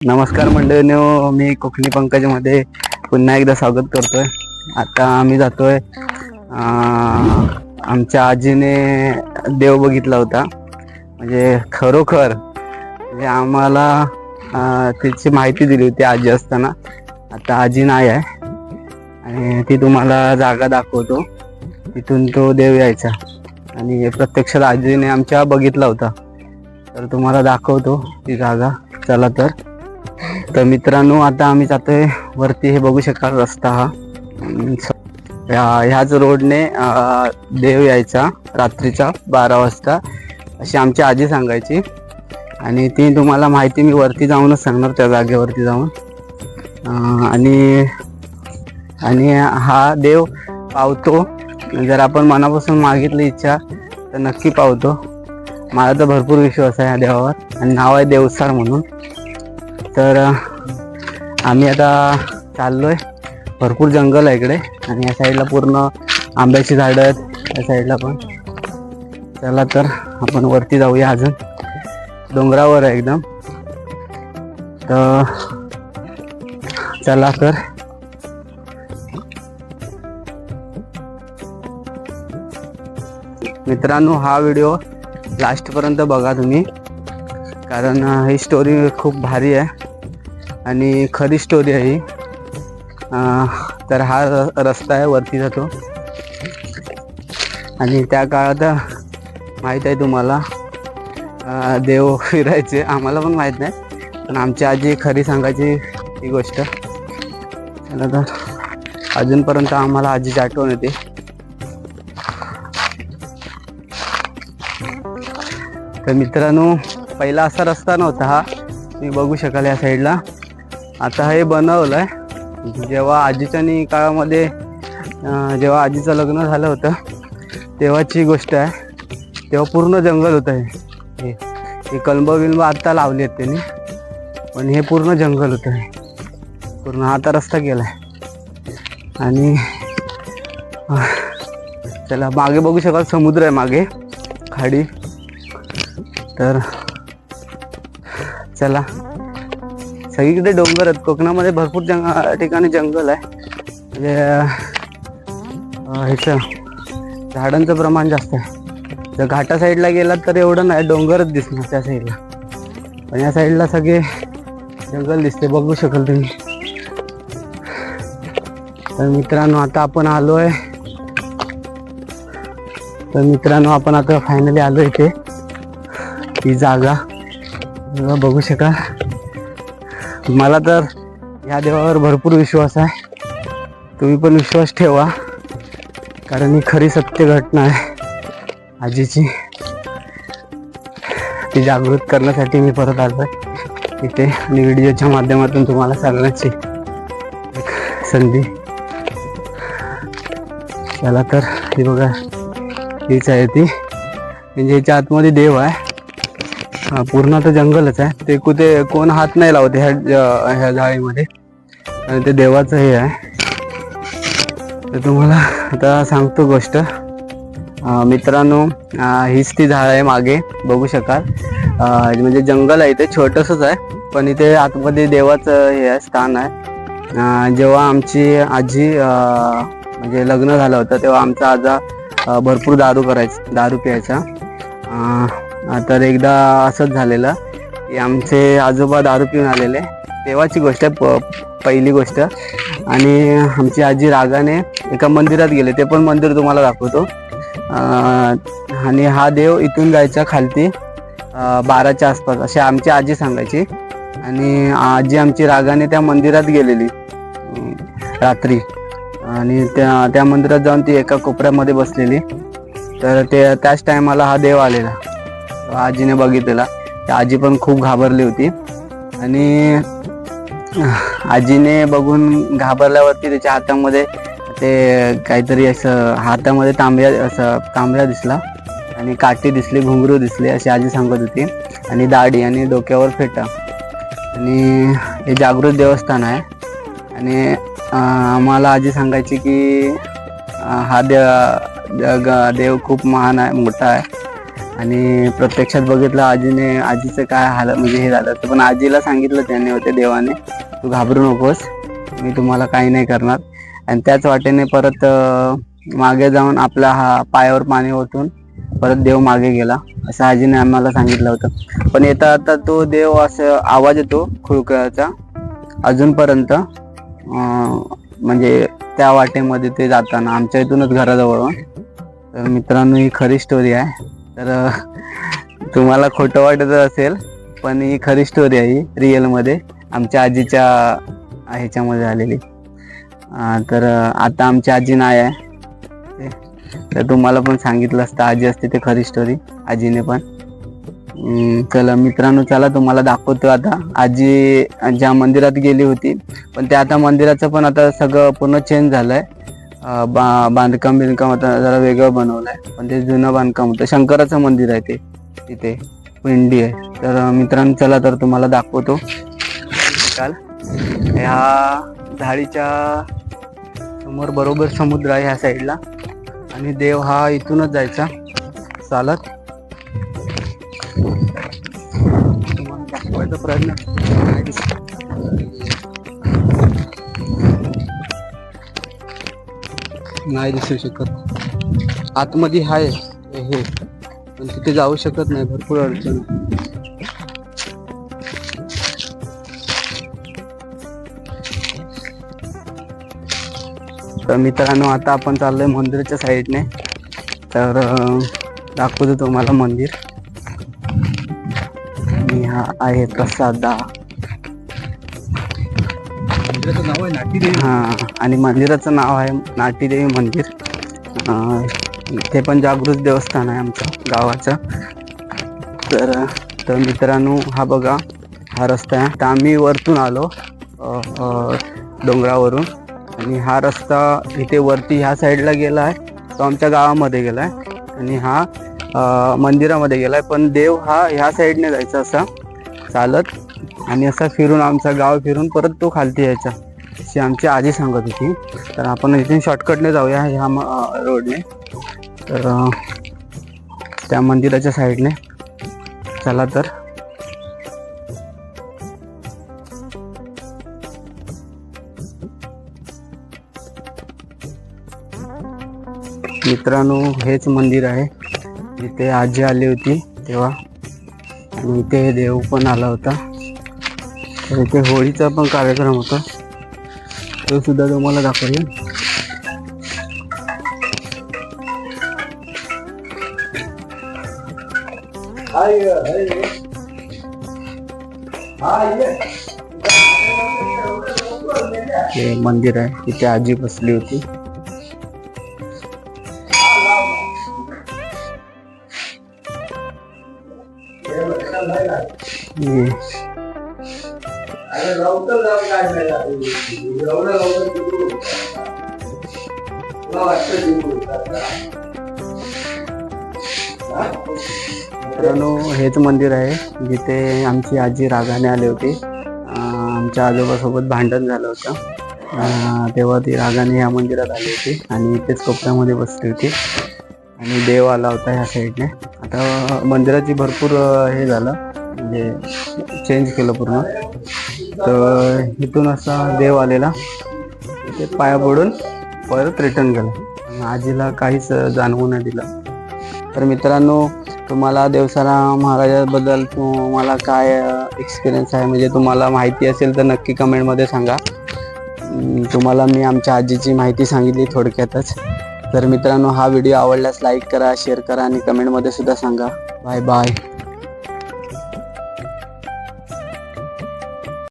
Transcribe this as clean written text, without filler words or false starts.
नमस्कार मंडळींनो, मी कोकणी पंकजमध्ये पुन्हा एकदा स्वागत करतोय. आता आम्ही जातोय, आमच्या आजीने देव बघितला होता. म्हणजे खरोखर म्हणजे आम्हाला त्याची माहिती दिली होती आजी असताना. आता आजी नाही आहे आणि ती तुम्हाला जागा दाखवतो. तिथून तो देव यायचा आणि प्रत्यक्षात आजीने आमच्या बघितला होता. तर तुम्हाला दाखवतो ती जागा. चला तर मित्रांनो, आता आम्ही जातोय वरती. हे बघू शकाल रस्ता हा. ह्याच रोडने देव यायचा रात्रीचा 12 वाजता अशी आमची आजी सांगायची. आणि ती तुम्हाला माहिती मी वरती जाऊनच सांगणार, त्या जागेवरती जाऊन. आणि हा देव पावतो जर आपण मनापासून मागितली इच्छा तर नक्की पावतो. मला तर भरपूर विश्वास आहे या देवावर आणि नाव आहे देवसार म्हणून. तर आम्ही आता चाललोय. भरपूर जंगल आहे इकडे आणि या साईडला पूर्ण आंब्याची झाडं आहेत, या साईडला पण. चला तर आपण वरती जाऊया. अजून डोंगरावर आहे एकदम. तर चला तर मित्रांनो, हा व्हिडिओ लास्टपर्यंत बघा तुम्ही, कारण ही स्टोरी खूप भारी आहे आणि खरी स्टोरी आहे ही. तर हा रस्ता आहे, वरती जातो. आणि त्या काळात माहीत आहे तुम्हाला, देव फिरायचे. आम्हाला पण माहीत नाही, पण आमची आजी खरी सांगायची ही गोष्ट. चला तर अजूनपर्यंत आम्हाला आजीची आठवण येते. तर मित्रांनो, पहिला असा रस्ता नव्हता हा. तुम्ही बघू शकाल या साईडला. आता हे बनवलंय. जेव्हा आजीच्या काळामध्ये, जेव्हा आजीचं लग्न झालं होतं तेव्हाची गोष्ट आहे. तेव्हा पूर्ण जंगल होतं. हे कलंब बिलंब आत्ता लावली आहेत त्यांनी, पण हे पूर्ण जंगल होतं. हे पूर्ण आता रस्ता केलाय. आणि चला मागे बघू शकाल, समुद्र आहे मागे, खाडी. तर चला, सगळीकडे डोंगर आहेत. कोकणामध्ये भरपूर ठिकाणी जंगल आहे. म्हणजे ह्याचं झाडांचं प्रमाण जास्त आहे. जर घाटा साईडला गेलात तर एवढं नाही, डोंगरच दिसणार त्या साईडला. पण या साईडला सगळे जंगल दिसते, बघू शकाल तुम्ही. तर मित्रांनो, आता आपण आलोय. आता फायनली आलो इथे. ही जागा बघू शकाल. मला तर या देवावर भरपूर विश्वास आहे. तुम्ही पण विश्वास ठेवा, कारण ही खरी सत्य घटना आहे आजीची. ती जागृत करण्यासाठी मी परत आलोय इथे आणि व्हिडिओच्या माध्यमातून तुम्हाला सांगण्याची एक संधी. चला तर ही बघा, हीच आहे ती. म्हणजे ह्याच्या आतमध्ये देव आहे. पूर्ण आता जंगलच आहे. ते कुठे कोण हात नाही लावत ह्या जाळीमध्ये, आणि ते देवाचं हे आहे. तर तुम्हाला आता सांगतो गोष्ट. मित्रांनो, हीच ती झाड आहे मागे, बघू शकाल. म्हणजे जंगल आहे, ते छोटंसंच आहे, पण इथे आतमध्ये देवाचं हे आहे, स्थान आहे. जेव्हा आमची आजी म्हणजे लग्न झालं होतं तेव्हा आमचा आजा भरपूर दारू प्यायचा. तर एकदा असंच झालेलं की आमचे आजोबा दारू पिऊन आलेले. तेव्हाची गोष्ट आहे, पहिली गोष्ट. आणि आमची आजी रागाने एका मंदिरात गेले. ते पण मंदिर तुम्हाला दाखवतो. आणि हा देव इथून जायचा खालती 12च्या आसपास, असे आमची आजी सांगायची. आणि आजी आमची रागाने त्या मंदिरात गेलेली रात्री. आणि त्या मंदिरात जाऊन ती एका कोपऱ्यामध्ये बसलेली. तर त्याच टायमाला हा देव आलेला, आजीने बघितलेला. त्या आजी पण खूप घाबरली होती. आणि आजीने बघून घाबरल्यावरती त्याच्या हातामध्ये ते काहीतरी असं, हातामध्ये तांब्या दिसला आणि काठी दिसली, घुंगरू दिसले, अशी आजी सांगत होती. आणि दाढी आणि डोक्यावर फेटा. आणि हे जागृत देवस्थान आहे. आणि आम्हाला आजी सांगायची की हा देव खूप महान आहे, मोठा आहे. आणि प्रत्यक्षात बघितलं आजीचं काय हाल म्हणजे हे झालं असतं, पण आजीला सांगितलं त्याने होते देवाने, तू घाबरू नकोस, मी तुम्हाला काही नाही करणार. आणि त्याच वाटेने परत मागे जाऊन आपला हा पायावर पाणी ओतून परत देव मागे गेला असं आजीने आम्हाला सांगितलं होतं. पण येता आता तो देव असं आवाज येतो खुळखुळाचा अजूनपर्यंत, म्हणजे त्या वाटेमध्ये ते जाताना आमच्या इथूनच घराजवळ. तर मित्रांनो ही खरी स्टोरी आहे. तर तुम्हाला खोटं वाटत असेल पण ही खरी स्टोरी आहे, ही रिअलमध्ये आमच्या आजीच्या ह्याच्यामध्ये आलेली. तर आता आमची आजी नाही आहे, तर तुम्हाला पण सांगितलं असतं आजी असते ते खरी स्टोरी आजीने पण. चला मित्रांनो, चला तुम्हाला दाखवतो आता. आजी ज्या मंदिरात गेली होती, पण त्या आता मंदिराचं पण आता सगळं पूर्ण चेंज झालंय. बांधकाम आता जरा वेगळं बनवलंय, पण ते जुनं बांधकाम होतं. शंकराचं मंदिर आहे ते, तिथे पिंडी आहे. तर मित्रांनो चला तर तुम्हाला दाखवतो. काल ह्या झाडीच्या समोर बरोबर समुद्र आहे ह्या साईडला, आणि देव हा इथूनच जायचा चालत. तुम्हाला दाखवायचा प्रयत्न नाही दिसू शकत, आतमध्ये आहे हे, पण तिथे जाऊ शकत नाही, भरपूर अडचण. तर मित्रांनो आता आपण चाललोय मंदिराच्या साईडने. तर दाखवतो तुम्हाला मंदिर. आणि हा आहे प्रसादा. मंदिराचं नाव आहे नाटीदेवी. हा, आणि मंदिराचं नाव आहे नाटीदेवी मंदिर. इथे पण जागृत देवस्थान आहे आमच्या गावाचं. तर मित्रांनो हा बघा, हा रस्ता आहे. तर आम्ही वरतून आलो डोंगरावरून, आणि हा रस्ता इथे वरती ह्या साईडला गेला आहे, तो आमच्या गावामध्ये गेला आहे. आणि हा मंदिरामध्ये गेलाय. पण देव हा ह्या साईडने जायचा असा चालत, आणि असा फिरून आमचं गाव फिरून परत तो खालती यायचा, अशी आमची आजी सांगत होती. तर आपण इथून शॉर्टकटने जाऊया ह्या रोडने, तर त्या मंदिराच्या साईडने. चला तर. मित्रांनो हेच मंदिर आहे जिथे आजी आली होती तेव्हा, आणि इथे देव पण आला होता. तर इथे होळीचा पण कार्यक्रम होता, तो सुद्धा तुम्हाला दाखवेल. हे मंदिर आहे, तिथे आजी बसली होती. मित्रांनो हेच मंदिर आहे जिथे आमची आजी रागाने आली होती. आमच्या आजोबासोबत भांडण झालं होतं, तेव्हा ती रागाने ह्या मंदिरात आली होती आणि इथेच कोपऱ्यामध्ये बसली होती, आणि देव आला होता ह्या साईडने. आता मंदिराची भरपूर हे झालं, म्हणजे चेंज केलं पूर्ण. तर इथून असा देव आलेला, ते पाया पडून परत रिटर्न गेला, आजीला काहीच जाणवू नाही दिलं. तर मित्रांनो तुम्हाला देवसारा महाराजाबद्दल तुम्हाला काय एक्सपिरियन्स आहे, म्हणजे तुम्हाला माहिती असेल तर नक्की कमेंटमध्ये सांगा. तुम्हाला मी आमच्या आजीची माहिती सांगितली थोडक्यातच. तर मित्रांनो हा व्हिडिओ आवडल्यास लाईक करा, शेअर करा, आणि कमेंटमध्ये सुद्धा सांगा. Bye bye.